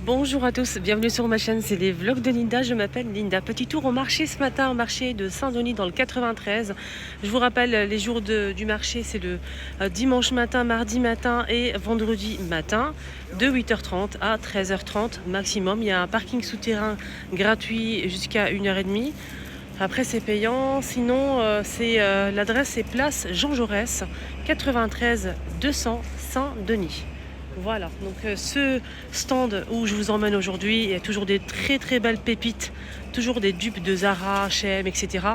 Bonjour à tous, bienvenue sur ma chaîne, c'est les vlogs de Linda, je m'appelle Linda. Petit tour au marché ce matin, au marché de Saint-Denis dans le 93. Je vous rappelle les jours du marché, c'est le dimanche matin, mardi matin et vendredi matin de 8h30 à 13h30 maximum. Il y a un parking souterrain gratuit jusqu'à 1h30. Après c'est payant, sinon l'adresse c'est place Jean Jaurès, 93 200 Saint-Denis. Voilà, donc ce stand où je vous emmène aujourd'hui, il y a toujours des très belles pépites, toujours des dupes de Zara, H&M, etc.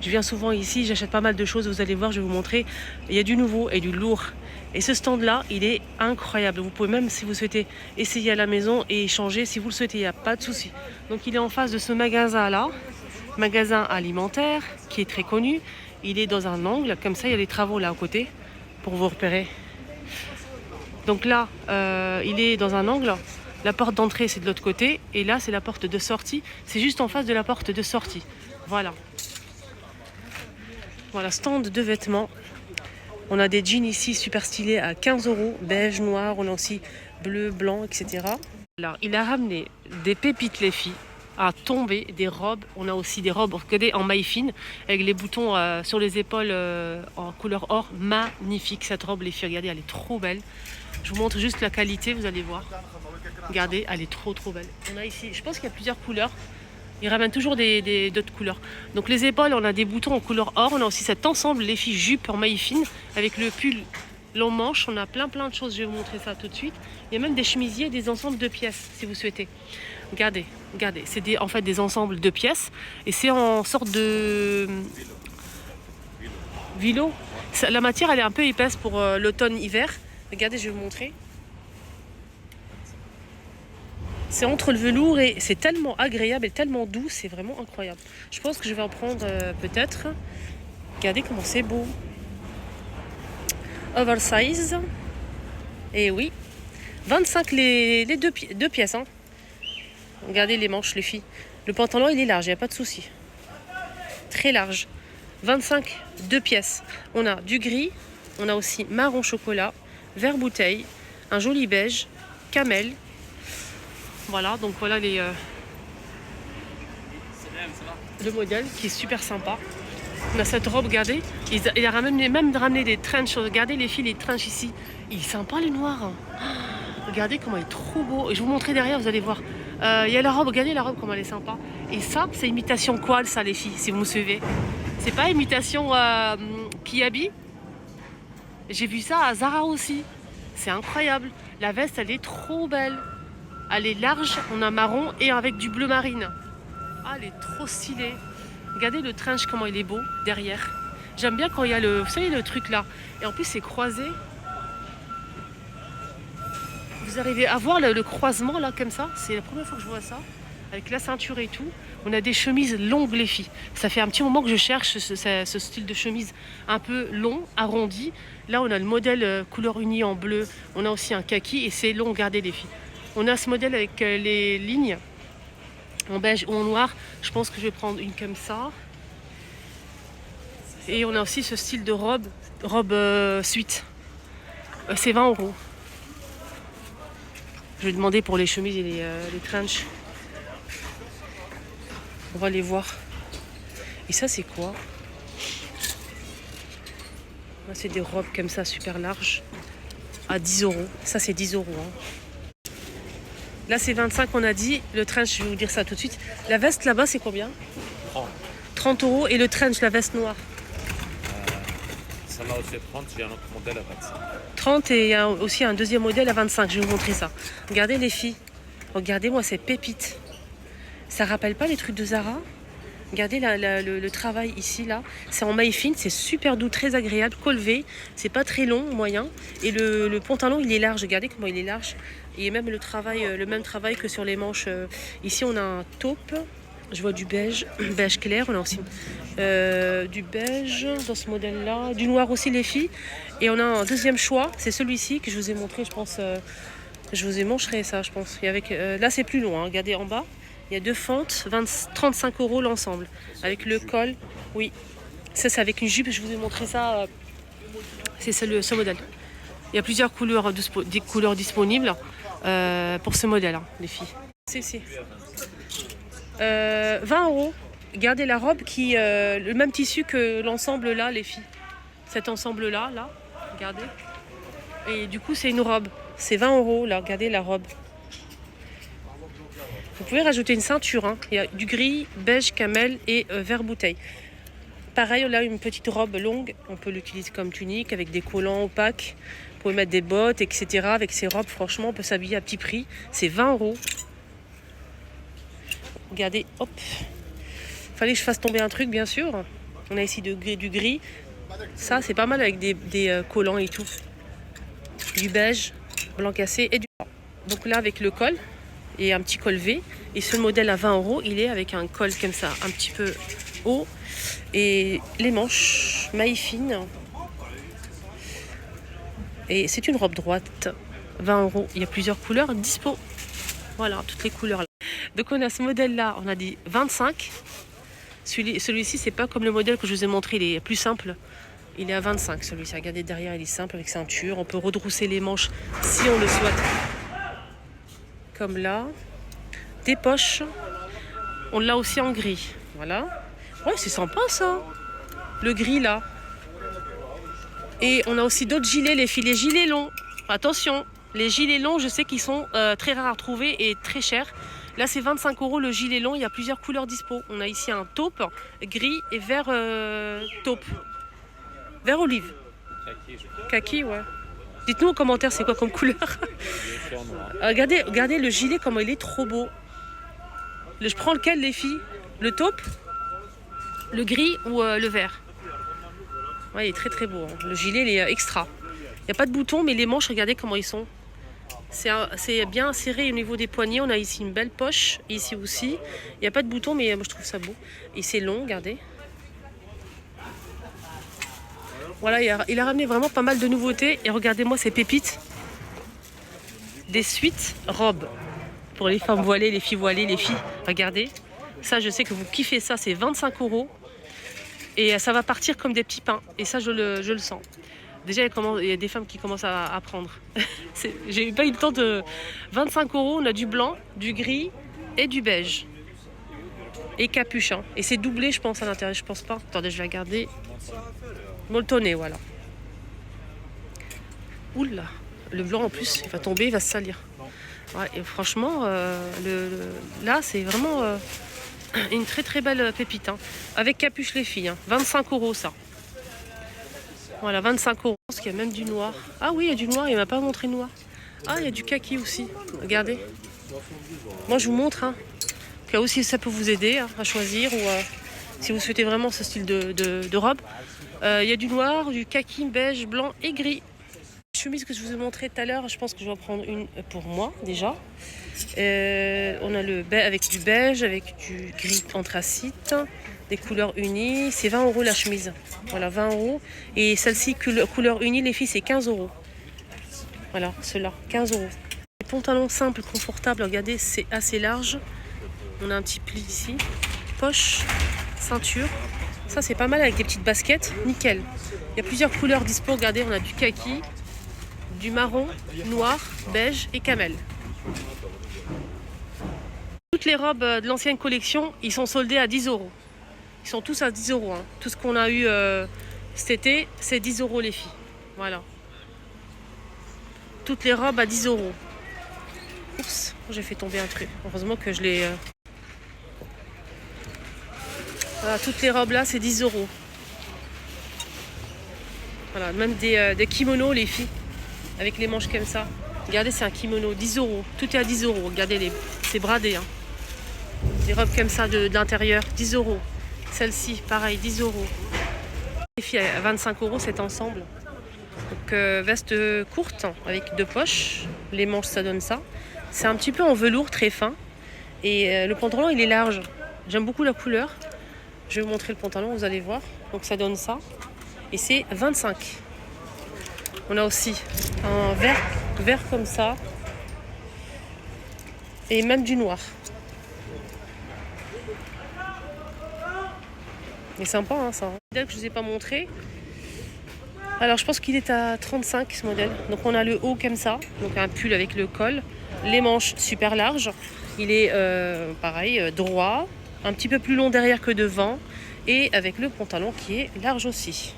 Je viens souvent ici, j'achète pas mal de choses, vous allez voir, je vais vous montrer. Il y a du nouveau et du lourd. Et ce stand-là, il est incroyable. Vous pouvez même, si vous souhaitez, essayer à la maison et échanger. Si vous le souhaitez, il n'y a pas de souci. Donc il est en face de ce magasin-là, magasin alimentaire, qui est très connu. Il est dans un angle, comme ça, il y a des travaux là à côté, pour vous repérer. Donc là, il est dans un angle. La porte d'entrée, c'est de l'autre côté. Et là, c'est la porte de sortie. C'est juste en face de la porte de sortie. Voilà. Voilà, stand de vêtements. On a des jeans ici super stylés à 15 €. Beige, noir. On a aussi bleu, blanc, etc. Alors, il a ramené des pépites, les filles, à tomber, des robes. On a aussi des robes regardez, en maille fine, avec les boutons sur les épaules en couleur or. Magnifique cette robe, les filles. Regardez, elle est trop belle. Je vous montre juste la qualité, vous allez voir. Regardez, elle est trop belle. On a ici, je pense qu'il y a plusieurs couleurs. Ils ramènent toujours d'autres couleurs. Donc les épaules, on a des boutons en couleur or. On a aussi cet ensemble, les filles, jupe en maille fine, avec le pull long manche. On a plein de choses, je vais vous montrer ça tout de suite. Il y a même des chemisiers, des ensembles de pièces, si vous souhaitez. Regardez, c'est en fait des ensembles de pièces. Et c'est en sorte de vilo. La matière, elle est un peu épaisse pour l'automne-hiver. Regardez, je vais vous montrer. C'est entre le velours et c'est tellement agréable et tellement doux, c'est vraiment incroyable. Je pense que je vais en prendre peut-être. Regardez comment c'est beau. Oversize. Et oui. 25 les deux pièces. Hein. Regardez les manches, les filles. Le pantalon, il est large, il n'y a pas de souci. Très large. 25 deux pièces. On a du gris. On a aussi marron chocolat. Vert bouteille, un joli beige, camel. Voilà, donc voilà le modèle qui est super sympa. On a cette robe, regardez. Il a même ramené des trenches. Regardez les filles, les trenches ici. Il est sympa les noirs. Regardez comment il est trop beau. Et je vais vous montrer derrière, vous allez voir. Il y a la robe, regardez la robe comment elle est sympa. Et ça, c'est imitation Qual, ça les filles, si vous me suivez. C'est pas imitation Kiabi. J'ai vu ça à Zara aussi. C'est incroyable. La veste, elle est trop belle. Elle est large, on a marron et avec du bleu marine. Ah, elle est trop stylée. Regardez le trench, comment il est beau derrière. J'aime bien quand il y a vous savez, le truc là. Et en plus, c'est croisé. Vous arrivez à voir le croisement là, comme ça. C'est la première fois que je vois ça. Avec la ceinture et tout. On a des chemises longues, les filles. Ça fait un petit moment que je cherche ce style de chemise un peu long, arrondi. Là, on a le modèle couleur unie en bleu. On a aussi un kaki et c'est long, regardez les filles. On a ce modèle avec les lignes en beige ou en noir. Je pense que je vais prendre une comme ça. Et on a aussi ce style de robe suite. C'est 20 €. Je vais demander pour les chemises et les trenches. On va les voir. Et ça, c'est quoi? C'est des robes comme ça, super larges. À 10 €. Ça, c'est 10 €. Hein. Là, c'est 25, on a dit. Le trench, je vais vous dire ça tout de suite. La veste, là-bas, c'est combien? 30 €. Et le trench, la veste noire? Celle-là aussi 30, j'ai un autre modèle à 25. 30 et il y a aussi un deuxième modèle à 25. Je vais vous montrer ça. Regardez les filles. Regardez-moi ces pépites. Ça rappelle pas les trucs de Zara? Regardez le travail ici, là. C'est en maille fine, c'est super doux, très agréable, colvé. C'est pas très long, moyen. Et le pantalon, il est large. Regardez comment il est large. Et même le même travail que sur les manches. Ici, on a un taupe. Je vois du beige, beige clair. On a aussi du beige dans ce modèle-là. Du noir aussi, les filles. Et on a un deuxième choix. C'est celui-ci que je vous ai montré, je pense. Je vous ai montré ça, je pense. Et avec, là, c'est plus long. Hein. Regardez en bas. Il y a deux fentes, 35 € l'ensemble. Avec le col, oui. Ça, c'est avec une jupe. Je vous ai montré ça. C'est ce modèle. Il y a plusieurs couleurs disponibles. pour ce modèle, hein, les filles. 20 €. Regardez la robe qui le même tissu que l'ensemble là, les filles. Cet ensemble là, regardez. Et du coup, c'est une robe. C'est 20 €. Là, regardez la robe. Vous pouvez rajouter une ceinture. Hein. Il y a du gris, beige, camel et vert bouteille. Pareil, là, une petite robe longue. On peut l'utiliser comme tunique avec des collants opaques. Vous pouvez mettre des bottes, etc. Avec ces robes, franchement, on peut s'habiller à petit prix. C'est 20 €. Regardez, hop. Fallait que je fasse tomber un truc, bien sûr. On a ici du gris. Ça, c'est pas mal avec des collants et tout. Du beige, blanc cassé et du blanc. Donc là, avec le col et un petit col V. Et ce modèle à 20 €, il est avec un col comme ça, un petit peu haut. Et les manches, mailles fines. Et c'est une robe droite. 20 €. Il y a plusieurs couleurs dispo. Voilà, toutes les couleurs. Donc on a ce modèle-là, on a dit 25. Celui-ci, c'est pas comme le modèle que je vous ai montré, il est plus simple. Il est à 25 celui-ci. Regardez derrière, il est simple avec ceinture. On peut redrousser les manches si on le souhaite. Comme là. Des poches. On l'a aussi en gris. Voilà. Ouais, c'est sympa ça. Le gris là. Et on a aussi d'autres gilets, les filles. Les gilets longs. Attention. Les gilets longs, je sais qu'ils sont très rares à retrouver et très chers. Là, c'est 25 € le gilet long. Il y a plusieurs couleurs dispo. On a ici un taupe, gris et vert taupe. Vert olive. Kaki, ouais. Dites-nous en commentaire c'est quoi comme couleur. Regardez le gilet, comment il est trop beau. Je prends lequel, les filles? Le taupe, le gris ou le vert? Ouais, il est très très beau. Hein. Le gilet, il est extra. Il n'y a pas de boutons, mais les manches, regardez comment ils sont. C'est bien serré au niveau des poignets. On a ici une belle poche, ici aussi. Il n'y a pas de boutons, mais moi je trouve ça beau. Et c'est long, regardez. Voilà, il a ramené vraiment pas mal de nouveautés. Et regardez-moi ces pépites. Des suites robes. Pour les femmes voilées, les filles voilées, les filles. Regardez. Ça, je sais que vous kiffez ça. C'est 25 €. Et ça va partir comme des petits pains. Et ça, je le sens. Déjà, il y a des femmes qui commencent à prendre. J'ai pas eu le temps de... 25 €, on a du blanc, du gris et du beige. Et capuche. Hein. Et c'est doublé, je pense, à l'intérieur. Je pense pas. Attendez, je vais regarder. Molletonné, voilà. Oula. Le blanc, en plus, il va tomber, il va se salir. Ouais, et franchement, là, c'est vraiment une très très belle pépite. Hein. Avec capuche, les filles. Hein. 25 € ça. Voilà, 25 €. Je pense qu'il y a même du noir. Ah oui, il y a du noir, il ne m'a pas montré noir. Ah, il y a du kaki aussi. Regardez. Moi, je vous montre. Hein. Là aussi, ça peut vous aider hein, à choisir. Ou si vous souhaitez vraiment ce style de robe. Il y a du noir, du kaki, beige, blanc et gris. La chemise que je vous ai montré tout à l'heure, je pense que je vais en prendre une pour moi, déjà. On a avec du beige, avec du gris anthracite. Des couleurs unies, c'est 20 € la chemise. Voilà, 20 €. Et celle-ci, couleur unie, les filles, c'est 15 €. Voilà, ceux-là, 15 €. Les pantalons simples, confortables, regardez, c'est assez large. On a un petit pli ici. Poche, ceinture. Ça, c'est pas mal avec des petites baskets, nickel. Il y a plusieurs couleurs dispo, regardez, on a du kaki, du marron, noir, beige et camel. Toutes les robes de l'ancienne collection, ils sont soldés à 10 €. Ils sont tous à 10 €. Hein. Tout ce qu'on a eu cet été, c'est 10 € les filles. Voilà. Toutes les robes à 10 €. Oups, j'ai fait tomber un truc. Heureusement que je l'ai... Voilà, toutes les robes là, c'est 10 €. Voilà, même des kimonos, les filles. Avec les manches comme ça. Regardez, c'est un kimono, 10 €. Tout est à 10 €. Regardez, c'est bradé. Hein. Des robes comme ça de l'intérieur, 10 €. Celle-ci, pareil, 10 €. Les filles, à 25 € cet ensemble. Donc, veste courte avec 2 poches. Les manches, ça donne ça. C'est un petit peu en velours, très fin. Et le pantalon, il est large. J'aime beaucoup la couleur. Je vais vous montrer le pantalon, vous allez voir. Donc, ça donne ça. Et c'est 25. On a aussi un vert comme ça. Et même du noir. Il est sympa, hein, ça. Le modèle que je ne vous ai pas montré. Alors, je pense qu'il est à 35, ce modèle. Donc, on a le haut comme ça. Donc, un pull avec le col. Les manches super larges. Il est pareil, droit, un petit peu plus long derrière que devant. Et avec le pantalon qui est large aussi.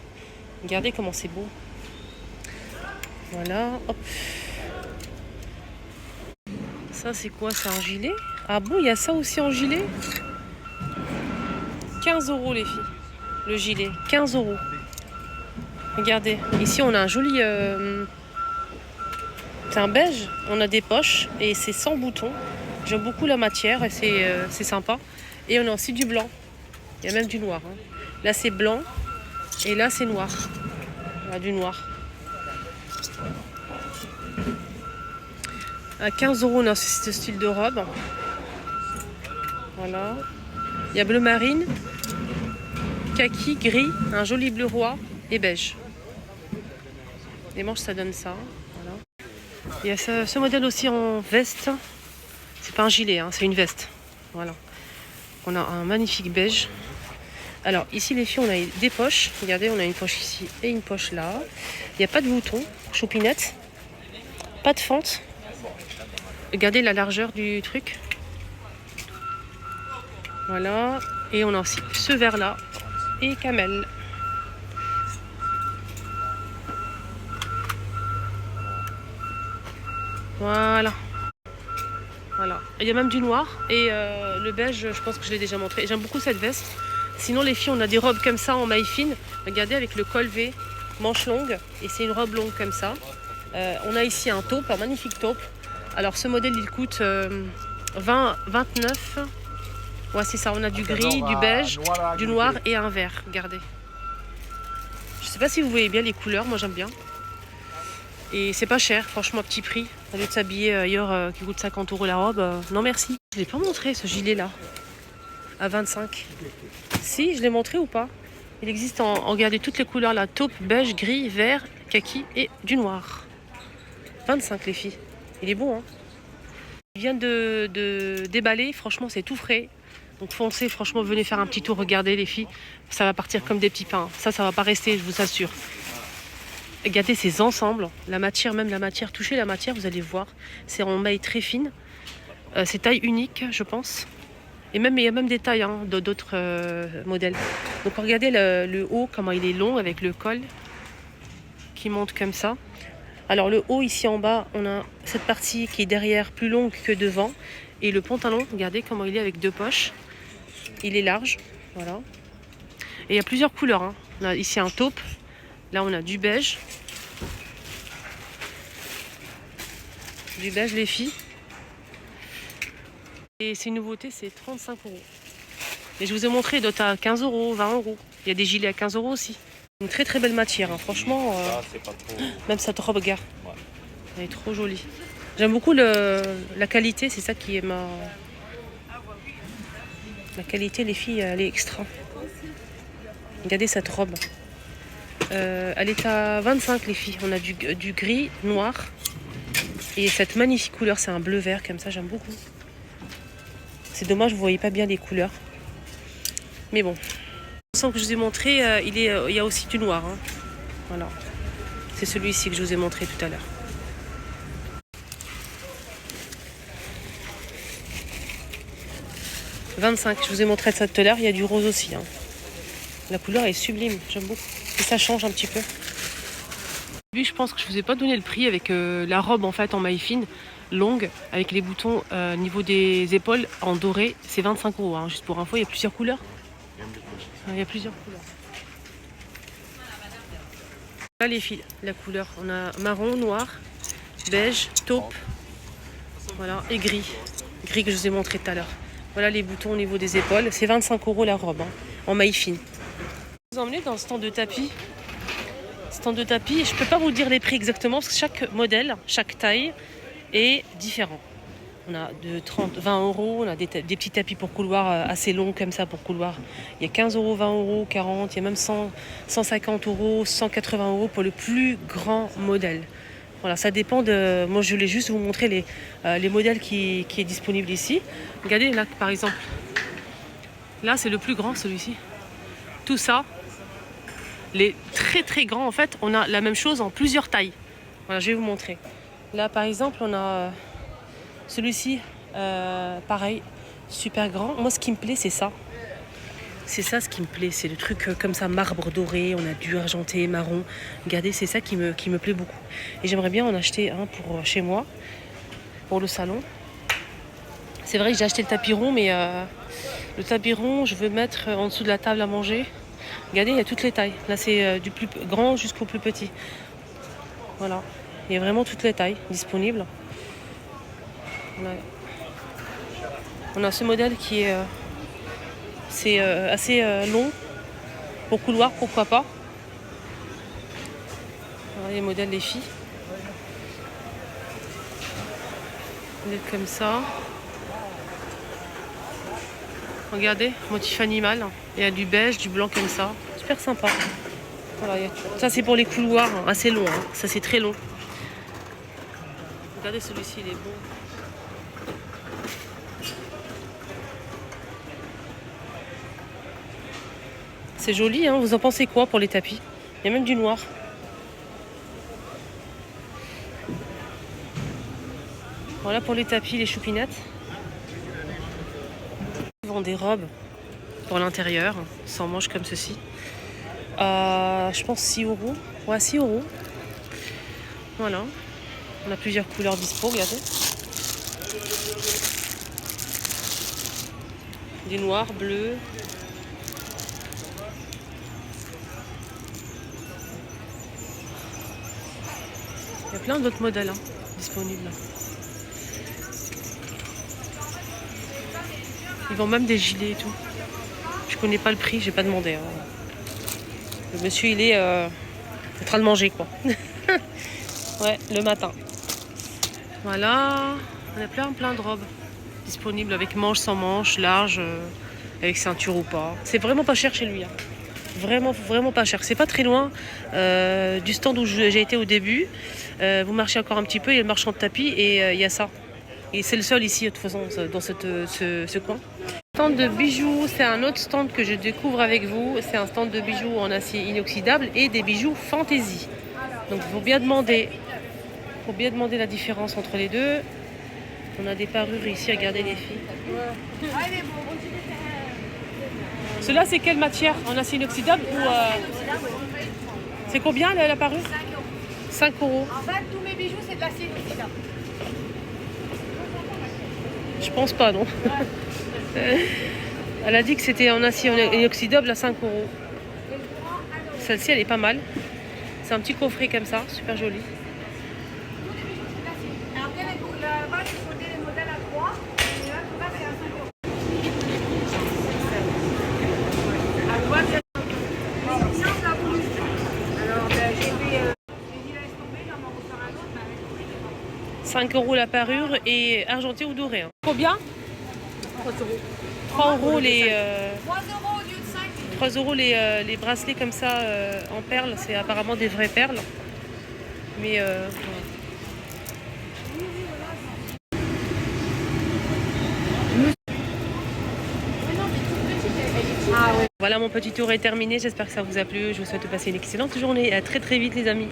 Regardez comment c'est beau. Voilà, hop. Ça c'est quoi? C'est un gilet? Ah bon, il y a ça aussi en gilet? 15 € les filles. Le gilet, 15 €. Regardez, ici on a un joli... c'est un beige, on a des poches et c'est sans boutons. J'aime beaucoup la matière et c'est sympa. Et on a aussi du blanc. Il y a même du noir. Hein. Là c'est blanc et là c'est noir. Voilà, du noir. À 15 €, on a ce style de robe. Voilà. Il y a bleu marine, kaki, gris, un joli bleu roi et beige. Les manches, ça donne ça. Voilà. Il y a ce modèle aussi en veste. C'est pas un gilet, hein, c'est une veste. Voilà. On a un magnifique beige. Alors ici les filles, on a des poches. Regardez, on a une poche ici et une poche là. Il n'y a pas de bouton, choupinette. Pas de fente. Regardez la largeur du truc. Voilà. Et on a aussi ce vert là et camel. Voilà. Voilà. Il y a même du noir et le beige, je pense que je l'ai déjà montré. J'aime beaucoup cette veste. Sinon les filles, on a des robes comme ça en maille fine. Regardez avec le col V, manche longue. Et c'est une robe longue comme ça. On a ici un taupe, un magnifique taupe. Alors ce modèle il coûte 29. Ouais c'est ça, on a du gris, du beige, du noir et un vert. Regardez. Je sais pas si vous voyez bien les couleurs, moi j'aime bien. Et c'est pas cher, franchement, petit prix. Au lieu de s'habiller ailleurs qui coûte 50 € la robe, non merci. Je l'ai pas montré ce gilet là, à 25. Si, je l'ai montré ou pas? Il existe regardez toutes les couleurs là, taupe, beige, gris, vert, kaki et du noir. 25 les filles. Il est bon hein. Il vient de déballer, franchement c'est tout frais. Donc foncez, franchement venez faire un petit tour, regardez les filles. Ça va partir comme des petits pains. Ça va pas rester, je vous assure. Regardez ces ensembles, la matière, même la matière, touchez la matière, vous allez voir. C'est en maille très fine. C'est taille unique, je pense. Et même il y a même des tailles hein, d'autres modèles. Donc regardez le haut, comment il est long avec le col qui monte comme ça. Alors le haut ici en bas, on a cette partie qui est derrière plus longue que devant. Et le pantalon, regardez comment il est avec deux poches. Il est large, voilà. Et il y a plusieurs couleurs. Hein. On a ici un taupe. Là, on a du beige. Du beige, les filles. Et c'est une nouveauté, c'est 35 €. Et je vous ai montré d'autres à 15 €, 20 €. Il y a des gilets à 15 € aussi. Une très très belle matière, hein. Franchement. Ça, c'est pas trop... Même cette robe, regarde. Ouais. Elle est trop jolie. J'aime beaucoup la qualité, c'est ça qui est ma... La qualité, les filles, elle est extra. Regardez cette robe. Elle est à 25 les filles. On a du gris, noir. Et cette magnifique couleur, c'est un bleu vert comme ça, j'aime beaucoup. C'est dommage, vous voyez pas bien les couleurs. Mais bon. Le que je vous ai montré, il y a aussi du noir. Hein. Voilà. C'est celui-ci que je vous ai montré tout à l'heure. « 25 », je vous ai montré ça tout à l'heure, il y a du rose aussi. Hein. La couleur est sublime, j'aime beaucoup. Et ça change un petit peu. Lui, je pense que je ne vous ai pas donné le prix avec la robe en fait en maille fine, longue, avec les boutons au niveau des épaules en doré. C'est 25 €. Hein. Juste pour info, il y a plusieurs couleurs. Il y a plusieurs couleurs. Là les filles, la couleur, on a marron, noir, beige, taupe, voilà, et gris. Gris que je vous ai montré tout à l'heure. Voilà les boutons au niveau des épaules. C'est 25 € la robe, hein, en maille fine. Je vous emmener dans le stand de tapis. Stand de tapis, je ne peux pas vous dire les prix exactement parce que chaque modèle, chaque taille est différent. On a de 30, 20 €, on a des petits tapis pour couloir assez longs comme ça pour couloir. Il y a 15 €, 20 €, 40, il y a même 100, 150 €, 180 € pour le plus grand modèle. Voilà, ça dépend de... Moi, je voulais juste vous montrer les modèles qui est disponible ici. Regardez là, par exemple. Là, c'est le plus grand, celui-ci. Tout ça, les très très grands, en fait, on a la même chose en plusieurs tailles. Voilà, je vais vous montrer. Là, par exemple, on a Celui-ci, pareil, super grand. Moi, ce qui me plaît, c'est ça. C'est ça ce qui me plaît, c'est le truc comme ça, marbre doré, on a du argenté, marron. Regardez, c'est ça qui me plaît beaucoup. Et j'aimerais bien en acheter un pour chez moi, pour le salon. C'est vrai que j'ai acheté le tapis rond, mais le tapis rond, je veux mettre en dessous de la table à manger. Regardez, il y a toutes les tailles. Là, c'est du plus grand jusqu'au plus petit. Voilà, il y a vraiment toutes les tailles disponibles. On a ce modèle qui est... c'est assez long. Pour couloir, pourquoi pas. Voilà les modèles des filles. Modèle comme ça. Regardez, motif animal. Il y a du beige, du blanc comme ça. Super sympa. Voilà, ça c'est pour les couloirs, hein, assez long. Hein. Ça c'est très long. Regardez celui-ci, il est beau. C'est joli, hein. Vous en pensez quoi pour les tapis? Il y a même du noir. Voilà pour les tapis, les choupinettes. Ils vendent des robes pour l'intérieur, sans manches comme ceci. Je pense 6 €. Ouais, 6 €. Voilà. On a plusieurs couleurs dispo, regardez. Des noirs, bleus. Il y a plein d'autres modèles disponibles. Ils vendent même des gilets et tout. Je connais pas le prix, j'ai pas demandé. Le monsieur, il est en train de manger, quoi. Ouais, le matin. Voilà. On a plein de robes disponibles avec manches, sans manches, larges, avec ceinture ou pas. C'est vraiment pas cher chez lui. Hein. Vraiment pas cher. C'est pas très loin du stand où j'ai été au début. Vous marchez encore un petit peu, il y a le marchand de tapis et il y a ça. Et c'est le seul ici, de toute façon, dans ce coin. Stand de bijoux, c'est un autre stand que je découvre avec vous. C'est un stand de bijoux en acier inoxydable et des bijoux fantaisie. Donc il faut bien demander la différence entre les deux. On a des parures ici, regardez les filles. Cela c'est quelle matière? En acier inoxydable ou c'est combien la parure? 5 €. En fait, tous mes bijoux, c'est de l'acier inoxydable. Je pense pas, non. Elle a dit que c'était en acier inoxydable à 5 €. Celle-ci, elle est pas mal. C'est un petit coffret comme ça, super joli. Après, là-bas, il faut des modèles à 3. Et là, tout bas, c'est à 5 €. À droite, c'est la boule. Alors, j'ai dit, laisse tomber, j'en m'en refaire un autre, mais avec 5 € la parure et argenté ou doré. Hein. Combien? 3 €. 3 € les... 3 € au lieu de 5. 3 € les bracelets comme ça en perles. C'est apparemment des vraies perles. Mais... Voilà, mon petit tour est terminé. J'espère que ça vous a plu. Je vous souhaite de passer une excellente journée. À très vite les amis.